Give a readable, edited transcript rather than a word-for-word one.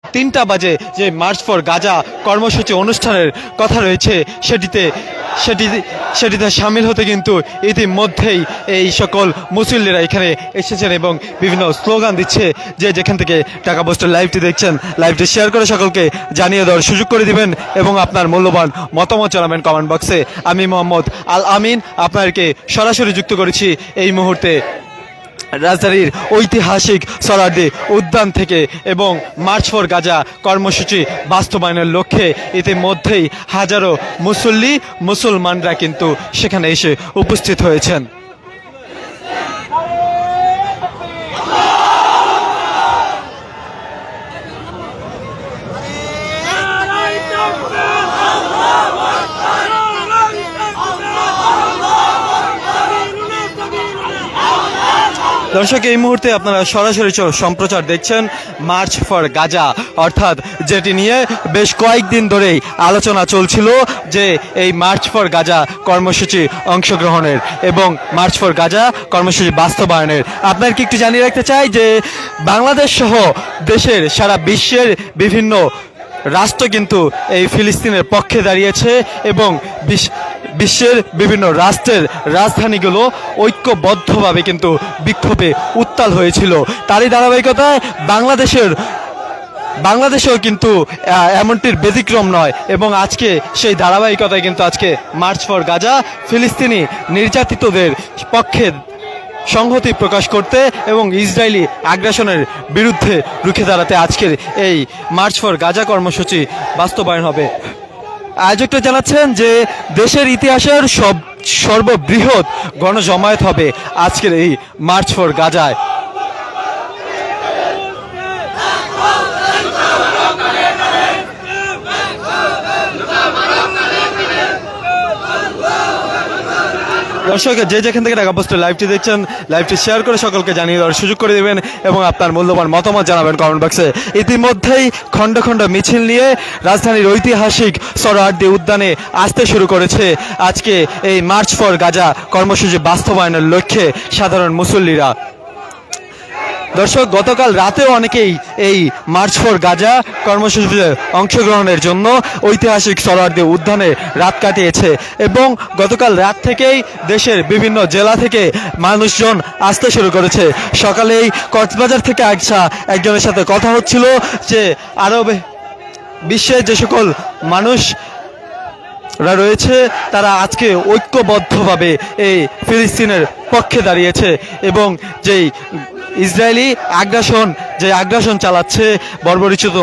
3টা বাজে যে মার্চ ফর গাজা কর্মসূচি অনুষ্ঠানের কথা রয়েছে সেটিতে সামিল হতে কিন্তু ইতিমধ্যেই এই সকল মুসল্লিরা এখানে এসেছেন এবং বিভিন্ন স্লোগান দিচ্ছে। যে যেখান থেকে টাকা পোস্টের লাইভটি দেখছেন, লাইভটি শেয়ার করে সকলকে জানিয়ে দেওয়ার সুযোগ করে দিবেন এবং আপনার মূল্যবান মতামত জানাবেন কমেন্ট বক্সে। আমি মোহাম্মদ আল আমিন আপনাদেরকে সরাসরি যুক্ত করেছি এই মুহূর্তে রাজধানীর ঐতিহাসিক সোহরাওয়ার্দী উদ্যান থেকে এবং মার্চ ফর গাজা কর্মসূচি বাস্তবায়নের লক্ষ্যে ইতিমধ্যেই হাজারো মুসলমানরা কিন্তু সেখানে এসে উপস্থিত হয়েছেন। দর্শক, এই মুহূর্তে আপনারা সরাসরি সম্প্রচার দেখছেন মার্চ ফর গাজা, অর্থাৎ যেটি নিয়ে বেশ কয়েকদিন ধরেই আলোচনা চলছিল যে এই মার্চ ফর গাজা কর্মসূচি অংশগ্রহণের এবং মার্চ ফর গাজা কর্মসূচি বাস্তবায়নের। আপনাদেরকে একটু জানিয়ে রাখতে চাই যে বাংলাদেশ সহ দেশের সারা বিশ্বের বিভিন্ন রাষ্ট্র কিন্তু এই ফিলিস্তিনের পক্ষে দাঁড়িয়েছে এবং বিশ্বের বিভিন্ন রাষ্ট্রের রাজধানীগুলো ঐক্যবদ্ধভাবে কিন্তু বিক্ষোভে উত্তাল হয়েছিল। তারই ধারাবাহিকতায় বাংলাদেশেও কিন্তু এমনটির ব্যতিক্রম নয় এবং আজকে সেই ধারাবাহিকতায় কিন্তু আজকে মার্চ ফর গাজা ফিলিস্তিনি নির্যাতিতদের পক্ষে সংহতি প্রকাশ করতে এবং ইসরায়েলি আগ্রাসনের বিরুদ্ধে রুখে দাঁড়াতে আজকের এই মার্চ ফর গাজা কর্মসূচি বাস্তবায়ন হবে। আয়োজকরা জানাচ্ছেন যে দেশের ইতিহাসের সর্ববৃহৎ গণজমায়েত হবে আজকের এই মার্চ ফর গাজায়। দর্শক, যে যেখান থেকে টাকা পোস্টের লাইভটি দেখছেন, লাইভটি শেয়ার করে সকলকে জানিয়ে দেওয়ার সুযোগ করে দেবেন এবং আপনার মূল্যবান মতামত জানাবেন কমেন্ট বক্সে। ইতিমধ্যেই খণ্ড খণ্ড মিছিল নিয়ে রাজধানীর ঐতিহাসিক সোহরাওয়ার্দী উদ্যানে আসতে শুরু করেছে আজকে এই মার্চ ফর গাজা কর্মসূচি বাস্তবায়নের লক্ষ্যে সাধারণ মুসল্লিরা। দর্শক, গতকাল রাতেও অনেকেই এই মার্চ ফর গাজা কর্মসূচিতে অংশগ্রহণের জন্য ঐতিহাসিক সোহরাওয়ার্দী উদ্যানে রাত কাটিয়েছে এবং গতকাল রাত থেকেই দেশের বিভিন্ন জেলা থেকে মানুষজন আসতে শুরু করেছে। সকালেই কক্সবাজার থেকে আসা একজনের সাথে কথা হচ্ছিল যে বিশ্বের যে সকল মানুষ রয়েছে তারা আজকে ঐক্যবদ্ধভাবে এই ফিলিস্তিনের পক্ষে দাঁড়িয়েছে এবং যেই ইসরায়েলি আগ্রাসন চালাচ্ছে বর্বরোচিত